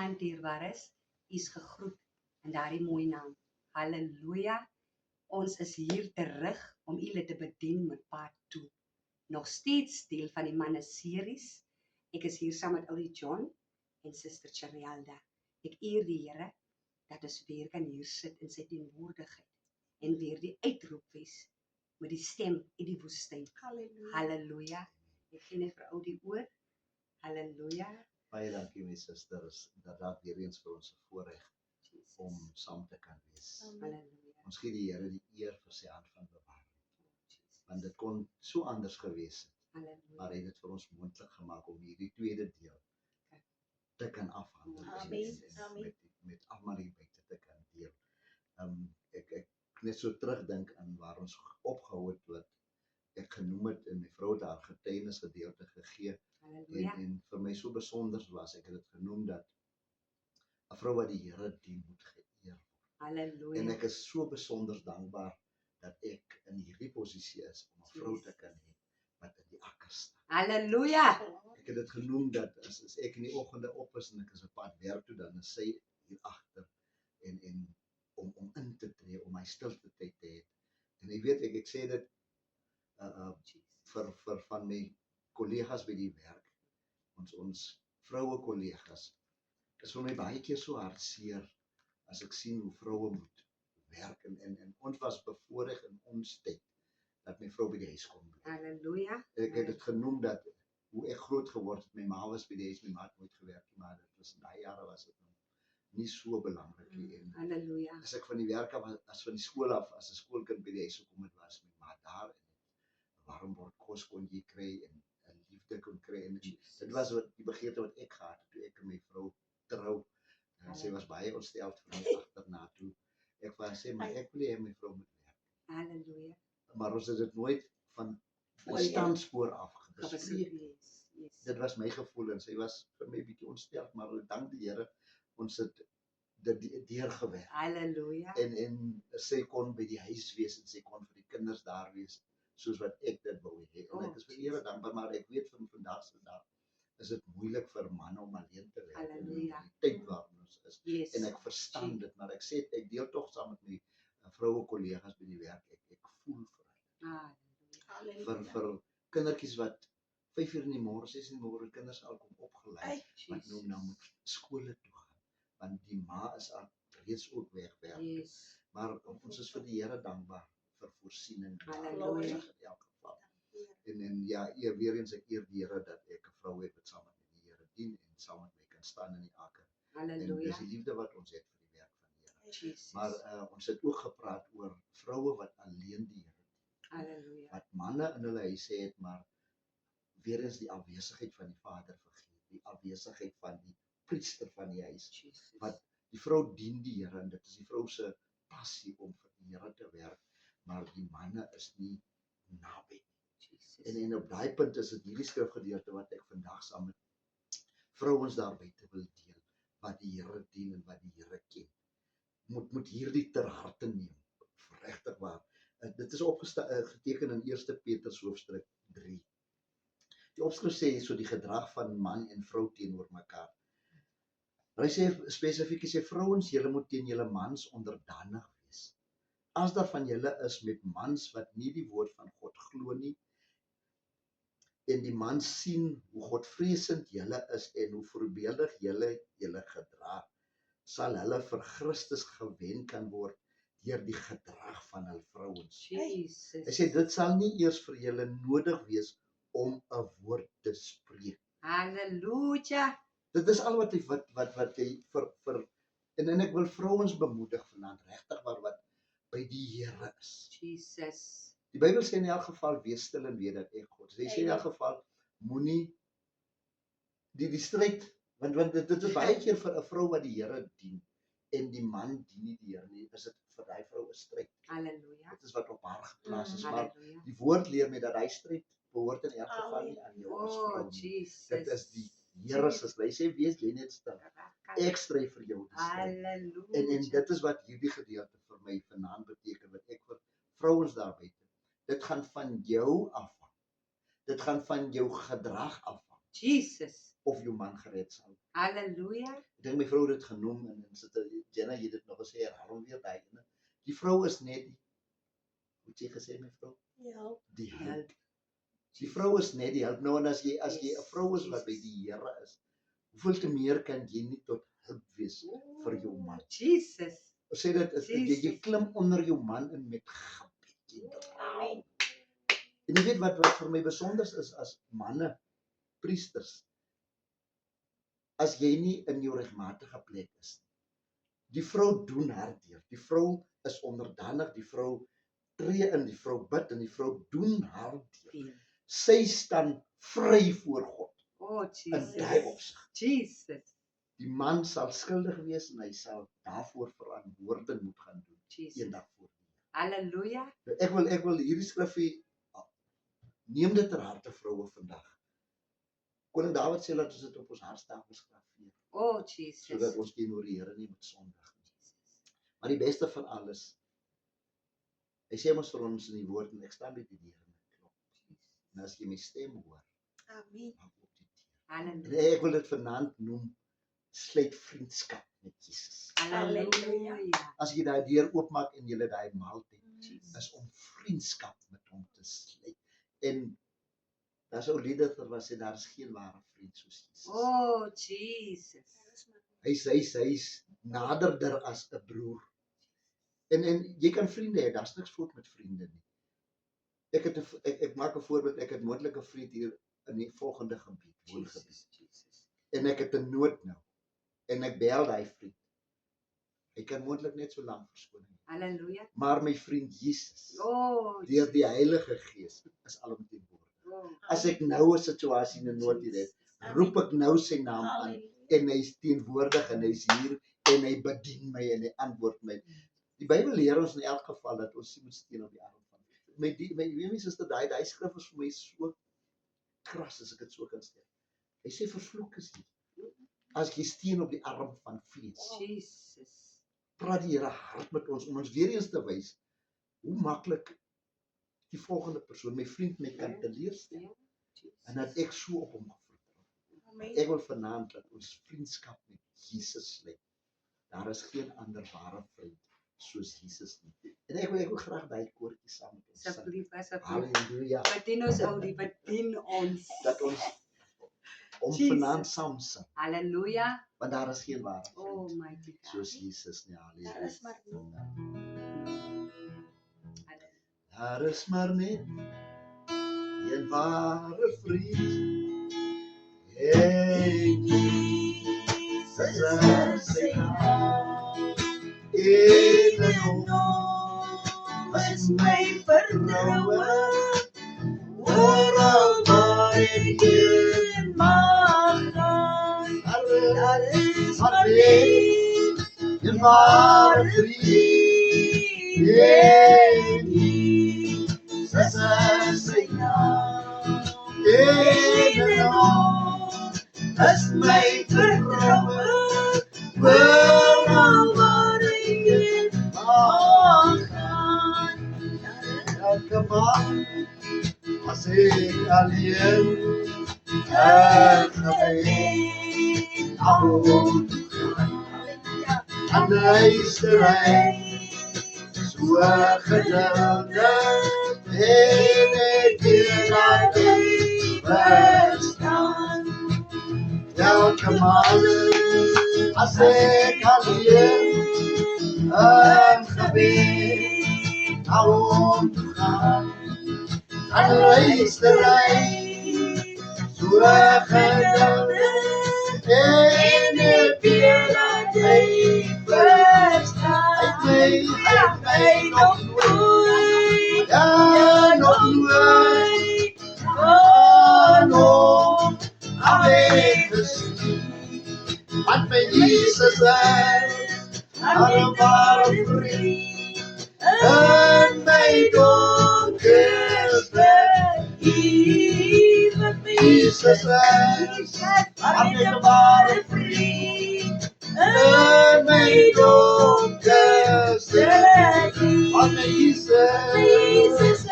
vyand dierbaar is, u is gegroet in daardie mooi naam. Halleluja. Ons is hier terug om julle te bedien met part 2. Nog steeds deel van die manne series. Ek is hier saam met Oudie John en Suster Charialda. Ek eer die Here dat ons weer kan hier sit in sy teenwoordigheid en weer die uitroep wees met die stem in die woestyn. Halleluja. Halleluja. Ek gee net vir Oudie oor. Halleluja. Baie dankie my susters, dat weer eens vir ons 'n voorreg Jesus. om saam te kan wees. Amen. Halleluja. Ons gee die Here die eer vir sy hand van bewaring, Jesus. want dit kon so anders gewees het, Halleluja. maar hy het dit vir ons moontlik gemaak om hierdie tweede deel te kan afhandel Amen. en Amen. met almal hier buite te kan deel. Ek net so terugdink aan waar ons opgehou het wat ek genoem het en my vrou het haar getuienis gedeelte gegee Halleluja. en vir my so besonder was, ek het dit genoem dat 'n vrou wat die Here dien moet geëer word. En Halleluja. ek is so besonder dankbaar dat ek in hierdie posisie is om 'n vrou te kan hê wat in die akker staan. Halleluja. Ek het dit genoem dat as ek in die oggende op is en ek is op pad werk toe, dan is sy hier agter en om in te tree, om my stilte tyd te hê. En jy weet ek sê dit vir van my kollegas by die werk, ons vroue kollegas, is vir my baie keer so hartseer as ek sien hoe vroue moet werk en ons was bevoorreg in ons tyd dat my vrou by die huis kon bly. Halleluja. Ek het dit genoem dat hoe ek groot geword het, my ma was by die huis, my ma het nooit gewerk nie, maar dit was in daai jare was dit nie so belangrik nie. En Halleluja. as ek van die werk af, as van die skool af, as 'n skoolkind by die huis gekom het, was my ma daar en 'n warm bord kos kon jy kry en 'n liefde kon kry en dit was wat die begeerte wat ek gehad het toe ek en my vrou trou. En sy was baie ontsteld vir my agterna toe. Ek wou sê maar ek wil hê my vrou moet werk. Halleluja. Maar ons het dit nooit van 'n standspoor af bespreek. Yes. Yes. Dit was my gevoel en sy was vir my bietjie ontsteld, maar dank die Here ons het dit deurgewerk. Halleluja. En sy kon by die huis wees en sy kon vir die kinders daar wees soos wat ek dit wou hê. En ek is vir Here dankbaar, maar ek weet van vandag se dag is dit moeilik vir manne om alleen te werk in Halleluja. die tyd waarin ons is. Yes. En ek verstaan dit, maar ek sê ek deel tog saam met my vroue kollegas by die werk. Ek voel vir hulle. Halleluja. Vir kindertjies wat 5 uur in die môre, 6 in die môre kinders al kom opgelei wat nou moet skole toe gaan. Want die ma is al reeds ook wegwerk. Yes. Maar ons is vir die Here dankbaar vir voorsiening. Halleluja. In elk geval. En ja, weer eens ek eer die Here dat ek 'n vrou het wat saam met my die Here dien en saam met my kan staan in die akker. En Halleluja. dis die liefde wat ons het vir die werk van die Here. Jesus. Maar ons het ook gepraat oor vroue wat alleen die Here dien. Halleluja. Wat manne in hulle huise het, maar weer eens die afwesigheid van die Vader vergeet, die afwesigheid van die priester van die huis. Jesus. Wat die vrou dien die Here en dit is die vrou se passie om vir die Here te werk, maar die manne is nie naby. Jesus. En op daai punt is dit hierdie skrifgedeelte wat ek vandag saam met vrouens daar buite wil deel, wat die Here dien en wat die Here ken. Moet hierdie ter harte neem, regtig waar. Dit is geteken in 1 Petrus hoofstuk 3. Die opskrif sê so die gedrag van man en vrou teenoor mekaar. Hy sê spesifiek, hy sê vrouens, julle moet teen julle mans onderdanig wees. As daar van julle is met mans wat nie die woord van God glo nie, en die mans sien hoe godvreesend julle is en hoe voorbeeldig julle gedra, sal hulle vir Christus gewen kan word deur die gedrag van hul vrouens. Jesus. Hy sê dit sal nie eers vir julle nodig wees om 'n woord te spreek. Halleluja. Dit is al wat hy vir en ek wil vrouens bemoedig vanaand regtig wat by die Here is. Jesus. Die Bybel sê in elk geval wees stil en weet dat ek God is. Hy sê in elk geval moenie die stryd want dit is baie keer vir 'n vrou wat die Here dien en die man dien nie die Here nie, is dit vir daai vrou 'n stryd. Halleluja. Dit is wat op haar geplaas is, maar Halleluja. die woord leer my dat hy stryd behoort in elk geval nie aan jou as vrou Oh, nie. Jesus. Dit is die Here se stryd. Hy sê wees jy net stil. Ek stry vir jou die stryd. Halleluja. En dit is wat hierdie gedeelte vir my vanaand beteken, wat ek vir vrouens daar buite. Dit gaan van jou afhang. Dit gaan van jou gedrag afhang. Jesus. of jou man gered sal. Halleluja. Ek dink my vrou het dit genoem en Jenna het dit nog gesê, herhaal weer daai ene. Die vrou is net die, hoe het jy gesê my vrou? Die hulp. Die vrou is net die hulp. Nou en as jy 'n vrou is wat by die Here is, hoeveel te meer kan jy nie tot hulp wees vir jou man? Jesus. Sê dit is jy klim onder jou man in met gebed. Amen. En jy weet wat vir my besonder is as manne, priesters, as jy nie in jou regmatige plek is. Die vrou doen haar deur. Die vrou is onderdanig, die vrou tree in, die vrou bid en die vrou doen haar deur. Sy staan vry voor God Oh, in Jesus. daai opsig. Jesus. Die man sal skuldig wees en hy sal daarvoor verantwoording moet gaan doen Jesus. eendag voor die Halleluja. Here. Ek wil hierdie skrifgie neem dit ter harte vroue vandag. Koning Dawid sê dat ons dit op ons hartstafels graweer, Oh, Jesus. sodat ons teenoor die Here nie moet sondig nie. Maar die beste van alles, hy sê ons vir ons in die woord en ek staan by die deur en ek klop. En as jy my stem hoor, Amen. maak op die deur. Halleluja. En ek wil dit vanaand noem, sluit vriendskap met Jesus. Halleluja. As jy daai deur oopmaak en jy daai maaltyd, Jesus. is om vriendskap met hom te sluit. En daar's ou lieder wat sê daar is geen ware vriend soos Jesus. Oh, Jesus. Hy's naderder as 'n broer. En jy kan vriende hê, daar's niks fout met vriende nie. Ek maak 'n voorbeeld, ek het moontlik 'n vriend hier in die volgende gebied, woongebied. Jesus. En ek het 'n nood nou. En ek bel daai vriend. Hy kan moontlik net so lank verskoning. Halleluja. Maar my vriend Jesus, Oh, deur die Heilige Gees, is alomteenwoordig. oh, As ek nou 'n situasie in 'n nood het, roep ek nou sy naam aan en hy is teenwoordig en hy is hier en hy bedien my en hy antwoord my. Die Bybel leer ons in elk geval dat ons nie moet steun op die arm van. My suster, daai skrif is vir my so kras as ek dit so kan stel. Hy sê vervloek is jy as jy steun op die arm van vlees. Jesus. Praat die Here hard met ons om ons weer eens te wys hoe maklik die volgende persoon, my vriend, my kan teleurstel Ja, Jesus. en dat ek so op hom vertrou. Amen. Ek wil vanaand dat ons vriendskap met Jesus sluit. Daar is geen ander ware vriend soos Jesus nie. En ek wil graag daai koortjie saam met ons sing. Asseblief. Halleluja. Bedien ons oudie, bedien ons. Dat ons om Jesus. vanaand saam sing, Halleluja. want daar is geen ware Oh vriend my God. soos Jesus nie. Daar is Halleluja. maar Daar is maar net een ware vriend. En Jesus sy naam. En hom is my vertroue. Oral waar ek heen mag gaan. Daar is maar net een ware vriend. En Jesus sy naam. En hom is my vertroue. Oral waar ek heen mag gaan. Elke maand as ek alleen en gebed hou aan luisterry so geduldig en ek laat jy verstaan. Elke maand as ek alleen en gebed hou gaan aan luisterry so geduldig en ek laat jy verstaan. Hy my nog nooit, ja nog nooit van hom afgesien. Want my Jesus is een ware vriend in my donkerste uur. Jesus is een ware vriend in my donkerste uur. Want my Jesus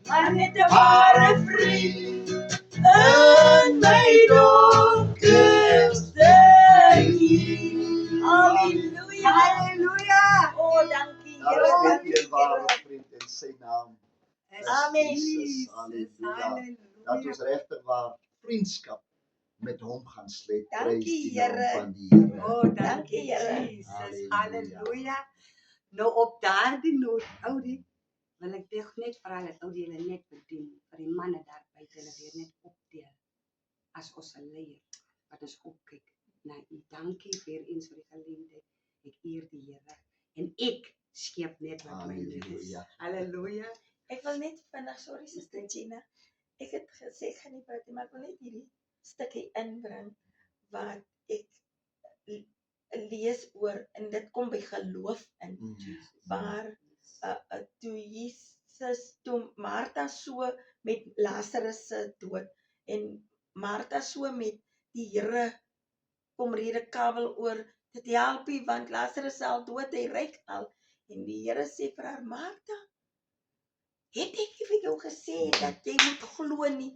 maar net 'n ware vriend in my donkerste Halleluja. Oh, dankie Daar Here, is net dankie een ware Here. vriend in sy naam. Amen. Jesus, halleluja. Dat ons regtig waar vriendskap met hom gaan sleep. Dankie, Prys die naam Here. van die Here. Oh, Dankie, dankie Here. Jesus. Halleluja. Halleluja. Nou op daardie noot, oudie, wil ek toch net vra dat oudie hulle net bedien vir die manne daar buite hulle weer net opdeel as ons sal leier wat ons opkyk na u. Dankie weer eens vir die geleentheid. Ek eer die Here en ek skep net wat my is. Halleluja. Halleluja. Ek wil net vinnig, sorry Suster Gina. Ek het gesê ek gaan nie praat nie, maar ek wil net hierdie stukkie inbring wat ek lees oor en dit kom by geloof in. Maar toe Jesus, toe Martha so met Lazarus se dood en Martha so met die Here kom rede kabel oor, dit help nie want Lazarus is al dood, hy ryk al. En die Here sê vir haar, Martha, het ek nie vir jou gesê dat jy moet glo nie.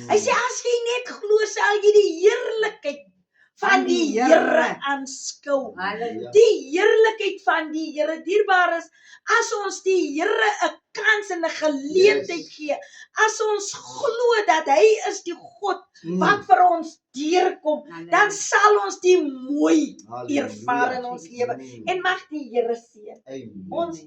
Hy sê, as jy net glo, sal jy die heerlikheid van die Here aanskou. Halleluja. Die heerlikheid van die Here, dierbaar is, as ons die Here 'n kans en 'n geleentheid gee, as ons glo dat hy is die God wat vir ons deurkom, dan sal ons die mooi ervaar in ons lewe. En mag die Here seën. Ons-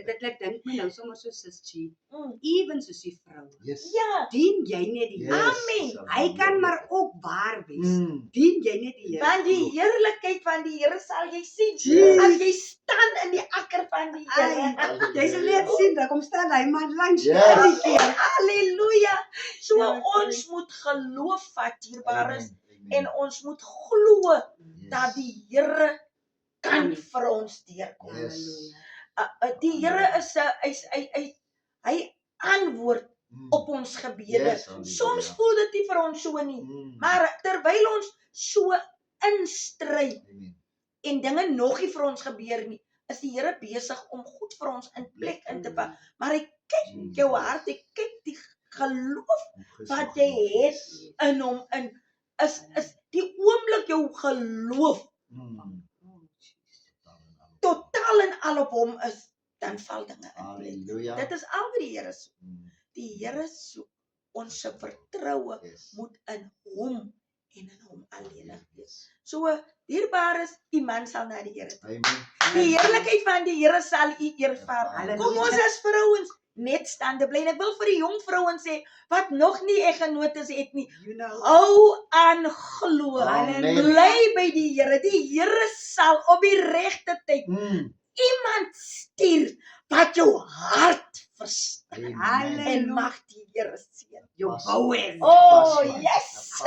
Dit dink my nou sommer so Sussie, Mm. ewen soos die vrou. Yes. Ja, Dien jy net die Here. Amen. Hy kan maar ook waar wees. Mm. Dien jy net die Here. want die heerlikheid van die Here sal jy sien. Jesus. As jy staan in die akker van die Here. Jy sal net sien, daar kom staan hy man langs Yes. daardie keer. Halleluja. So Ja, ons moet geloof vat, dierbaar is, en ons moet glo dat die Here kan vir ons deurkom. Die Here is 'n hy antwoord op ons gebede. Soms voel dit nie vir ons so nie, maar terwyl ons so instry en dinge nog nie vir ons gebeur nie, is die Here besig om goed vir ons in plek in te bring. Maar hy kyk jou hart, hy kyk die geloof wat jy het in hom in. Is die oomblik jou geloof totaal en al op hom is, dan val dinge in plek. Halleluja. Dit is al wat die Here soek. Die Here soek ons se vertroue moet in hom en in hom alleen wees. So dierbaar is, die man sal na die Here toe. Amen. Die heerlikheid van die Here sal u ervaar. Halleluja. Kom ons as vrouens net staande bly. En ek wil vir die jong vrouens sê wat nog nie eggenotes het nie, You know. hou aan glo. Amen. Bly by die Here. Die Here sal op die regte tyd iemand stuur wat jou hart verstaan. Amen. En mag die Here seën. Jou bouwer. Oh, yes.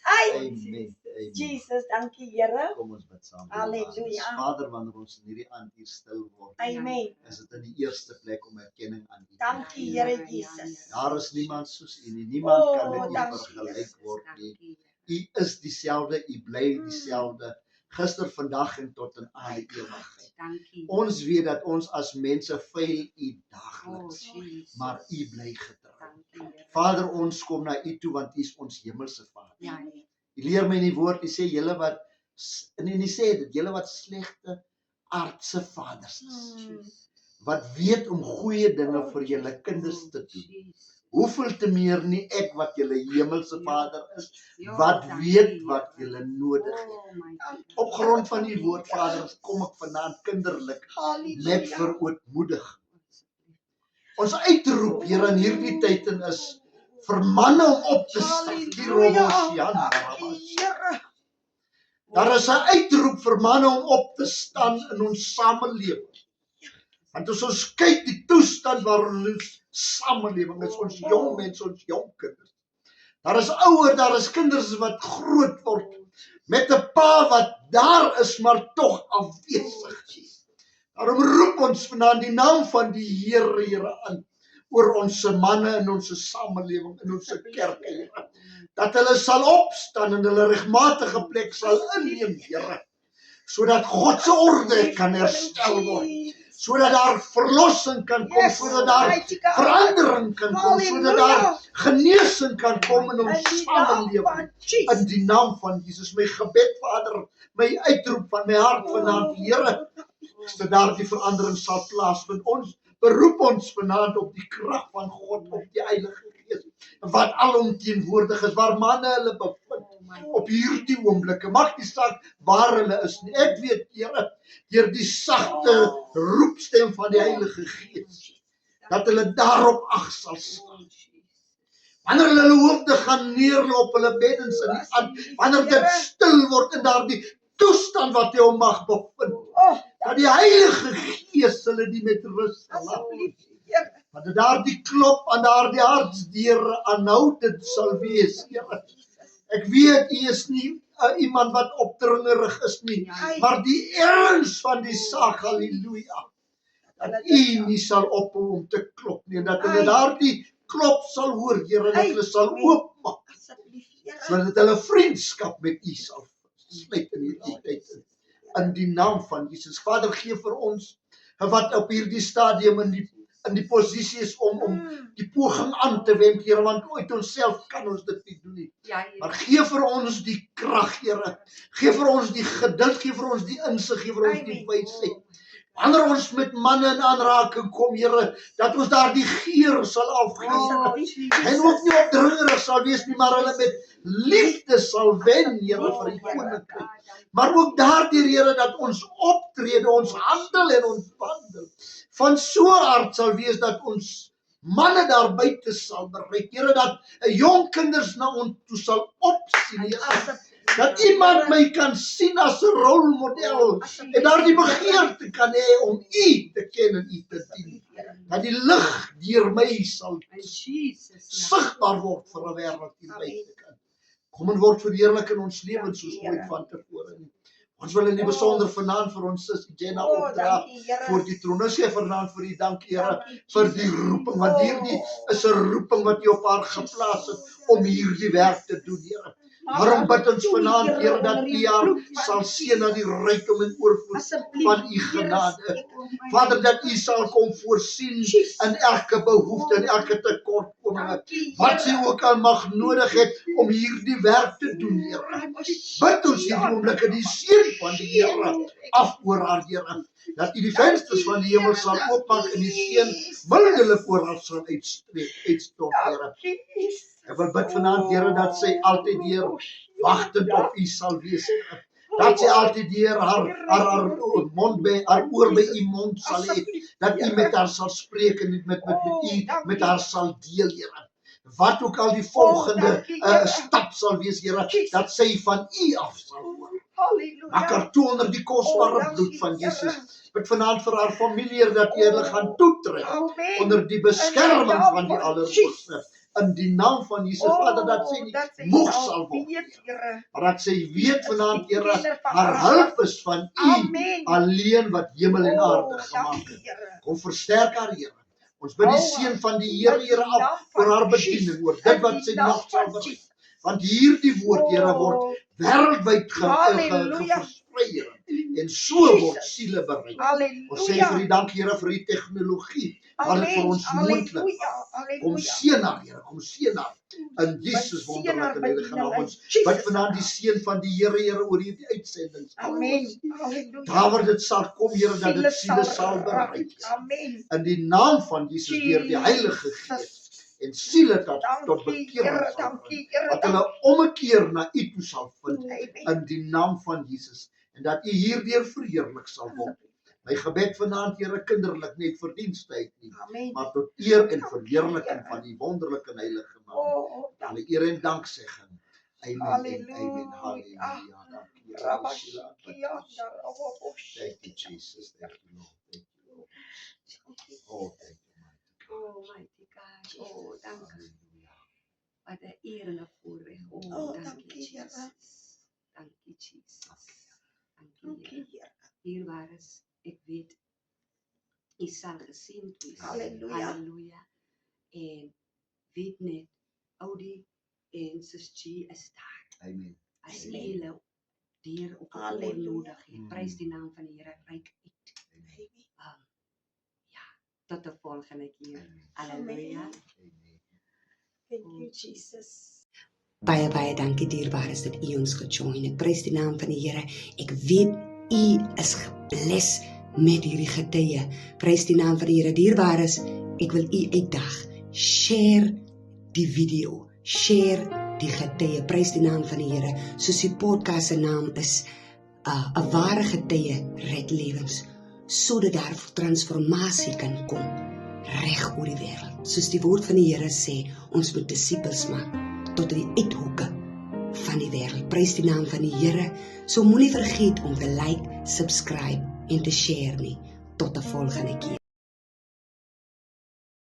Ai, Amen. Jesus, dankie Here. Kom ons bid saam. Halleluja. Vader, wanneer ons in hierdie aand hier stil word, Amen. is dit in die eerste plek om erkenning aan U. Dankie Here Jesus. Daar is niemand soos U nie. Niemand kan met U dankie, vergelyk Jesus. word nie. U is dieselfde, U bly dieselfde. Gister, vandag en tot in alle ewigheid. Dankie. Ons weet dat ons as mense fail U Oh, daagliks, Jesus. maar U bly getrou. Dankie, Here. Vader, ons kom na U toe want U is ons hemelse Vader. Ja, nee. U leer my in die woord, U sê julle wat en U sê dit, julle wat slegte aardse vaders is, wat weet om goeie dinge vir julle kinders te doen. Jesus. Hoeveel te meer nie ek wat julle hemelse Vader is, Ja, wat dankie, weet wat Here. julle nodig het. Oh, my God. Op grond van U woord, Vader, kom ek vanaand kinderlik met Halleluja. verootmoedig. Ons uitroep, Here, in hierdie tyd en is vir manne om op te staan. Die Robosian, Here. Daar is 'n uitroep vir manne om op te staan in ons samelewing. Want as ons kyk die toestand waarin ons samelewing is, ons jong mense, ons jong kinders. Daar is ouers, daar is kinders wat groot word met 'n pa wat daar is, maar tog afwesig is. Daarom roep ons vanaand die naam van die Here aan oor ons manne in ons samelewing, in ons kerke, Here. Dat hulle sal opstaan en hulle regmatige plek sal inneem, Here, sodat God se orde kan herstel word, sodat daar verlossing kan kom, Yes, sodat daar mighty God. verandering kan kom, sodat daar Hallelujah. genesing kan kom in In ons die naam samelewing. van Jesus. In die naam van Jesus, my gebed, Vader, my uitroep van my hart vanaand, Here, is dat daar die verandering sal plaasvind. Ons beroep ons vanaand op die krag van God, op die Heilige Gees, wat alomteenwoordig is, waar manne hulle bevind, op hierdie oomblikke, mag die saak waar hulle is nie. Ek weet, Here, deur die sagte roepstem van die Heilige Gees, dat hulle daarop ag sal slaan. Wanneer hulle hulle hoofde gaan neerlê op hulle beddens in die aand, wanneer dit stil word in daardie toestand wat jy hom mag bevind, Oh, dat die Heilige Gees hulle die met rus sal laat. asseblief, Here. Dat daardie klop aan daardie hartsdeure aanhoudend sal wees, Here. Ek weet, U is nie iemand wat opdringerig is nie, maar die erns van die saak, halleluja, dat U nie sal ophou om te klop nie, en dat hulle daardie klop sal hoor, Here, dat hulle sal oopmaak, Asseblief, Here. sodat hulle vriendskap met U sal sluit in hierdie tyd. In die naam van Jesus. Vader, gee vir ons wat op hierdie stadium in die posisie is om die poging aan te wend, Here, want uit onsself kan ons dit nie doen nie. Ja, Here. Maar gee vir ons die krag, Here. Gee vir ons die geduld, gee vir ons die insig, gee vir ons die wysheid. Wanneer ons met manne in aanraking kom, Here, dat ons daar die geur sal afgee, Here. En ook nie opdringerig sal wees nie, maar hulle met liefde sal wen, Here, vir die koninkryk. Maar ook daardeur, Here, dat ons optrede, ons handel en ons wandel van so aard sal wees dat ons manne daar buite sal bereik. Here, dat jong kinders na ons toe sal opsien, Here. Dat iemand my kan sien as 'n rolmodel en daardie begeerte kan hê om U te ken en U te dien. Dat die lig deur my sal In Jesus' name. sigbaar word vir 'n wêreld hier buitekant. Kom en word verheerlik in ons lewens soos ooit van tevore nie. Ons wil in die besonder vanaand vir ons sis Jenna Oh, opdra dankie, Here. voor die troon. Ons sê vanaand vir U dank, Here, Dankie, vir die roeping, want hierdie is 'n roeping wat U op haar geplaas het om hierdie werk te doen, Here. Waarom bid ons vanaand, Here, dat U haar sal seën na die rykdom en oorvloed van U genade. Vader, dat U sal kom voorsien in elke behoefte en elke tekortkominge, wat sy ook al mag nodig het om hierdie werk te doen, Here. Bid ons hierdie oomblik die seën van die Here af oor haar, Here. Dat U die vensters van die hemel sal oopmaak en die seën mildelik oor haar sal uitstort, Here. Ek wil bid vanaand, Here, dat sy altyd deur wagtend op U sal wees, Here. Dat sy altyd deur haar mond by haar oor by U mond sal hê, dat U met haar sal spreek en met U met haar sal deel, Here. Wat ook al die volgende stap sal wees, Here, dat sy van U af sal hoor. Maak haar toe onder die kosbare bloed van Jesus. Bid vanaand vir haar familie, Here, dat U hulle gaan toetrek onder die beskerming van die Allerhoogste. In die naam van Jesus, Vader, dat sy nie moeg sal word, Here. Maar dat sy weet vanaand, Here, haar hulp is van U alleen wat hemel en aarde gemaak het. Kom versterk haar, Here. Ons bid die seën van die Here af oor haar bediening, oor dit wat sy nog sal bereik. Want hierdie woord, Here, word wêreldwyd versprei, Here. En so word siele bereik. Ons sê vir U dank, Here, vir U tegnologie, wat dit vir ons moontlik maak. Kom seën haar, Here, kom seën haar. In Jesus wonderlike heilige naam. Ons bid vanaand die seën van die Here oor hierdie uitsendings. Daar waar dit sal kom, Here, dat dit siele sal bereik. In die naam van Jesus deur die Heilige Gees. En siele tot bekering sal bring. Dat hulle omkeer na U toe sal vind. In die naam van Jesus. En dat U hierdeur verheerlik sal word. My gebed vanaand, Here, kinderlik net vir dienstyd nie, maar tot eer en verheerliking van die wonderlike en heilige naam. Alle eer en danksegging. Amen en amen. Halleluja. Dankie, Here. Thank you, Jesus. Thank you, Lord. Thank you, Lord. Oh, thank you, Oh, mighty God. Oh, dank u. Wat 'n eer en 'n voorreg. Oh, Oh, dankie, dankie, Here. Jesus. Dankie, Jesus. Dankie, Dankie, Here. Here. Hier waar is, ek weet, U sal geseënd wees. Halleluja. Halleluja. En weet net, Audie en Sis G is daar. Amen. As Amen. julle deur op 'n oor Halleluja. nodig het, prys die naam van die Here, reik uit. Tot 'n volgende keer. Amen. Halleluja. Amen. Thank you, Jesus. Baie dankie dierbares dat u ons gejoin het. Prys die naam van die Here. Ek weet u is gebless met hierdie getuie. Prys die naam van die Here. Dierbares, ek wil u uitdag. Share die video. Share die getuie. Prys die naam van die Here. Soos die podcast se naam is, 'n ware getuie red lewens, sodat daar transformasie kan kom reg oor die wêreld. Soos die woord van die Here sê, ons moet disippels maak tot in die uithoeke van die wêreld. Prys die naam van die Here. So moenie vergeet om te like, subscribe en te share nie. Tot 'n volgende keer.